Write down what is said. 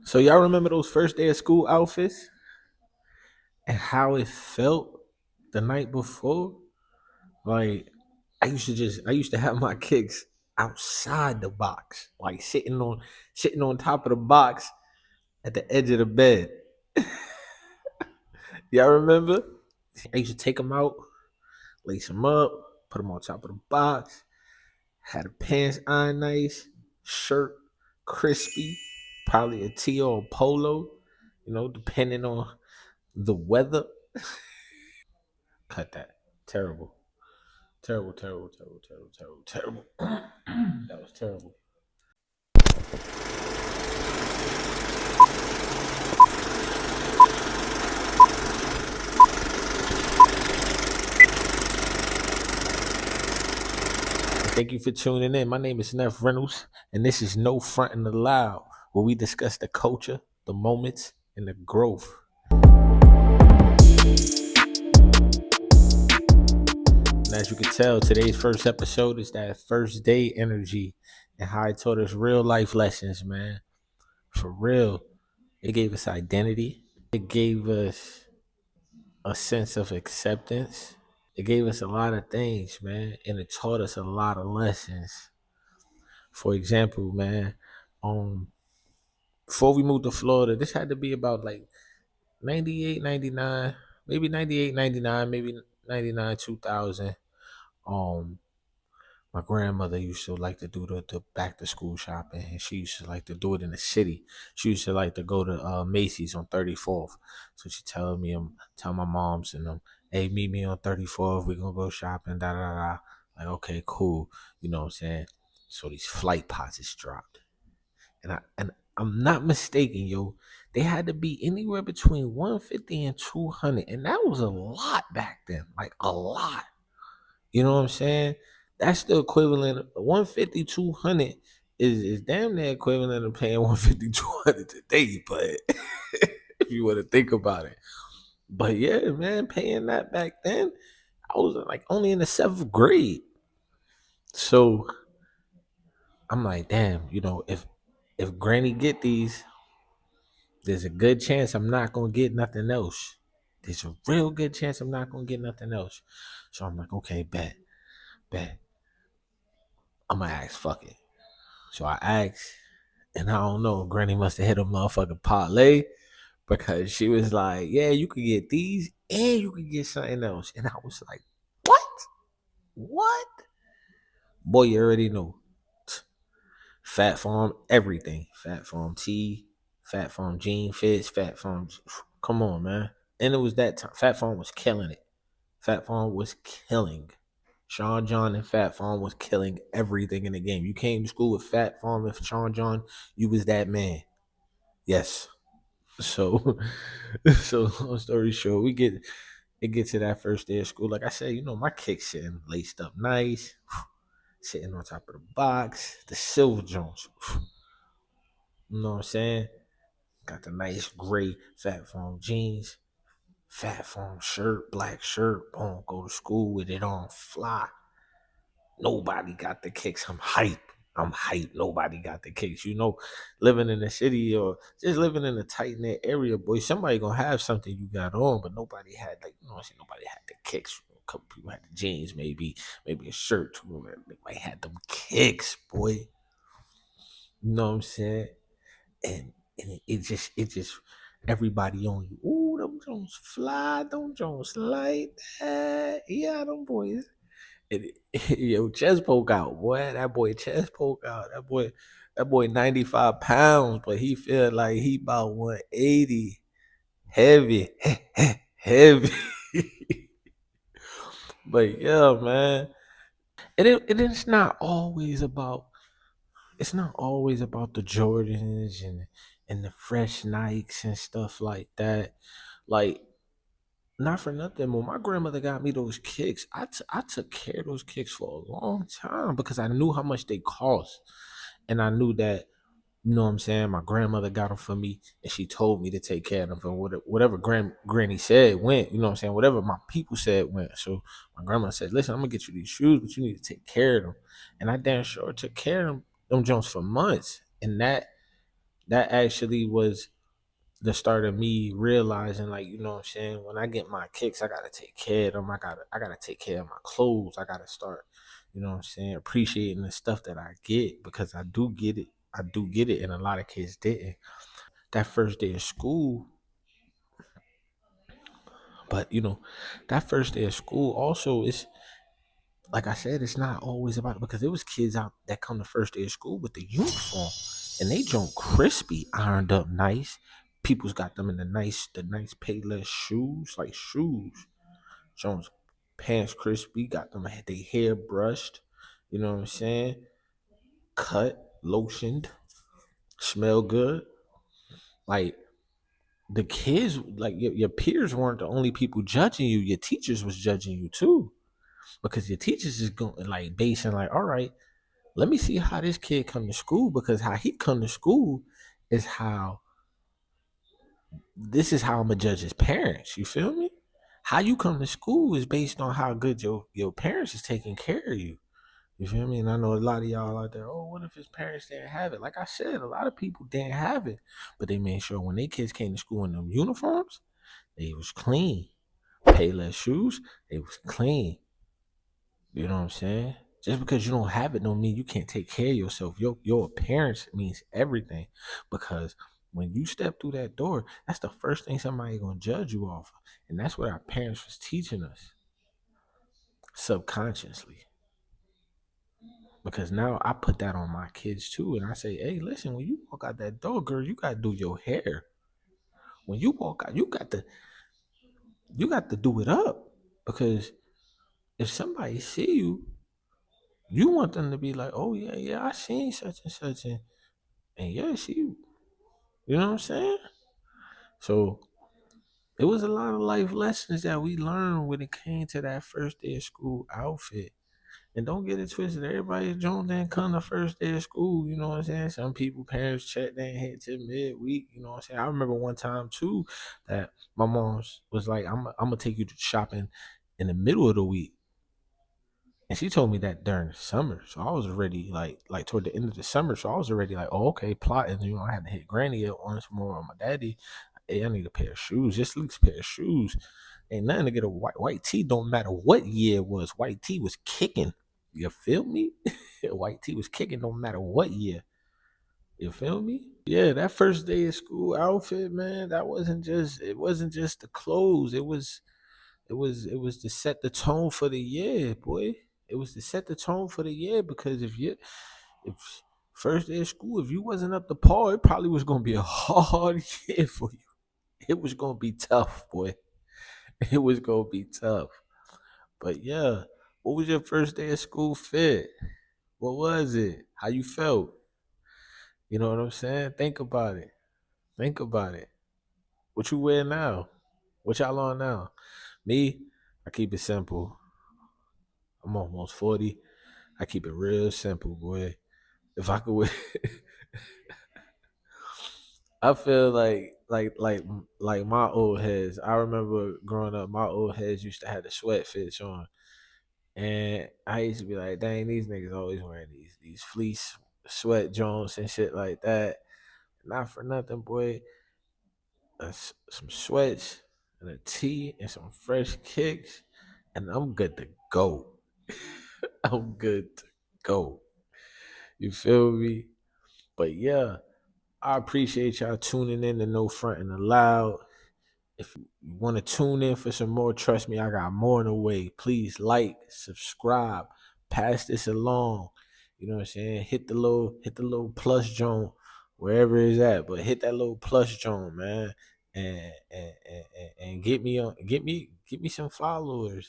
So y'all remember those first day of school outfits and how it felt the night before? Like I used to have my kicks outside the box, like sitting on top of the box at the edge of the bed. Y'all remember? I used to take them out, lace them up, put them on top of the box, had the pants on nice, shirt crispy, probably a tee or a polo, depending on the weather. Cut that. Terrible. Terrible, terrible, terrible, terrible, terrible, terrible. That was terrible. Thank you for tuning in. My name is Neff Reynolds, and this is No Frontin' Allowed, where we discuss the culture, the moments, and the growth. And as you can tell, today's first episode is that first day energy and how it taught us real life lessons, man. For real. It gave us identity. It gave us a sense of acceptance. It gave us a lot of things, man, and it taught us a lot of lessons. For example, man, um, before we moved to Florida, this had to be about like 98, 99, maybe 98, 99, maybe 99, 2000. Um, my grandmother used to like to do the back to school shopping, and she used to like to do it in the city. She used to like to go to Macy's on 34th. So she tell my moms and them, hey, meet me on 34th. We're gonna go shopping. Da da da. Like, okay, cool. You know what I'm saying? So these flight pods dropped, and I'm not mistaken, yo. They had to be anywhere between 150 and 200, and that was a lot back then, like a lot. You know what I'm saying? That's the equivalent of 150, 200 is damn near equivalent of paying 150, 200 today, but if you want to think about it. But yeah, man, paying that back then, I was like only in the seventh grade. So I'm like, damn, if Granny get these, there's a good chance I'm not gonna get nothing else. There's a real good chance I'm not gonna get nothing else. So I'm like, okay, bet. I'm gonna ask, fuck it. So I asked, and I don't know, Granny must have hit a motherfucking parlay because she was like, yeah, you could get these and you could get something else. And I was like, what? What? Boy, you already know. Fat Farm, everything. Fat Farm T, Fat Farm Jean Fits, Fat Farm. Come on, man. And it was that time. Fat Farm was killing it. Fat Farm was killing. Sean John and Fat Farm was killing everything in the game. You came to school with Fat Farm and Sean John, you was that man. Yes. So, so long story short, it get to that first day of school. Like I said, my kicks sitting laced up nice, sitting on top of the box, the silver Jones. You know what I'm saying? Got the nice gray Fat Farm jeans, Fat Farm shirt, black shirt. Boom, go to school with it on, fly. Nobody got the kicks. I'm hype. I'm hype. Nobody got the kicks. Living in the city or just living in a tight knit area, boy, somebody gonna have something you got on, but nobody had nobody had the kicks. A couple people had the jeans, maybe a shirt too. They might had them kicks, boy. You know what I'm saying? And it just everybody on you. Ooh, them Jones fly, them Jones like that. Yeah, them boys. Yo, chest poke out, boy. That boy chest poke out. That boy 95 pounds, but he feel like he about 180. Heavy. Heavy. But yeah, man. It's not always about the Jordans and the fresh Nikes and stuff like that. Like, not for nothing, when my grandmother got me those kicks, I took care of those kicks for a long time because I knew how much they cost. And I knew that, you know what I'm saying, my grandmother got them for me and she told me to take care of them. And whatever granny said went, you know what I'm saying, whatever my people said went. So my grandma said, listen, I'm going to get you these shoes, but you need to take care of them. And I damn sure took care of them Jones for months. And that actually was the start of me realizing, like, you know what I'm saying, when I get my kicks, I gotta take care of them. I gotta take care of my clothes. I gotta start, you know what I'm saying, appreciating the stuff that I get, because I do get it. I do get it, and a lot of kids didn't. That first day of school, but that first day of school also is, like I said, it's not always about it, because there was kids out that come the first day of school with the uniform, and they jump crispy, ironed up nice. People's got them in the nice payless shoes, like shoes. Jones pants crispy, got them they hair brushed. You know what I'm saying? Cut, lotioned, smell good. Like the kids, like your peers weren't the only people judging you. Your teachers was judging you too, because your teachers is going like basing like, all right, let me see how this kid come to school, because how he come to school is how this is how I'm gonna judge his parents. You feel me? How you come to school is based on how good your parents is taking care of you. You feel me? And I know a lot of y'all out there, oh, what if his parents didn't have it? Like I said, a lot of people didn't have it, but they made sure when their kids came to school in them uniforms, they was clean. Payless shoes, they was clean. You know what I'm saying? Just because you don't have it don't mean you can't take care of yourself. Your appearance means everything. Because when you step through that door, that's the first thing somebody gonna judge you off of. And that's what our parents was teaching us subconsciously. Because now I put that on my kids too. And I say, hey, listen, when you walk out that door, girl, you gotta do your hair. When you walk out, you got to do it up. Because if somebody see you, you want them to be like, oh yeah, yeah, I seen such and such, and yeah, you know what I'm saying? So it was a lot of life lessons that we learned when it came to that first day of school outfit. And don't get it twisted. Everybody's Jones didn't come the first day of school. You know what I'm saying? Some people, parents check they ain't hit till midweek. You know what I'm saying? I remember one time too that my mom was like, I'm gonna take you to shopping in the middle of the week. And she told me that during the summer. So I was already like toward the end of the summer. So I was already like, oh, okay, plotting. I had to hit granny up once more on my daddy. Hey, I need a pair of shoes. Just at least a pair of shoes. Ain't nothing to get a white tee. Don't matter what year it was. White tee was kicking. You feel me? White tee was kicking no matter what year. You feel me? Yeah, that first day of school outfit, man, it wasn't just the clothes. It was to set the tone for the year, boy. It was to set the tone for the year, because if first day of school, if you wasn't up to par, it probably was gonna be a hard year for you. It was gonna be tough, boy. It was gonna be tough. But yeah, what was your first day of school fit? What was it? How you felt? You know what I'm saying? Think about it. Think about it. What you wear now? What y'all on now? Me, I keep it simple. I'm almost 40. I keep it real simple, boy. If I could wear, I feel like my old heads. I remember growing up, my old heads used to have the sweat fits on, and I used to be like, dang, these niggas always wearing these fleece sweat joints and shit like that. Not for nothing, boy. Some sweats and a tee and some fresh kicks, and I'm good to go. I'm good to go. You feel me? But yeah, I appreciate y'all tuning in to No Frontin' Allowed. If you want to tune in for some more, trust me, I got more in the way. Please like, subscribe, pass this along. You know what I'm saying? Hit the little plus joint wherever it's at, but hit that little plus joint, man, and get me some followers.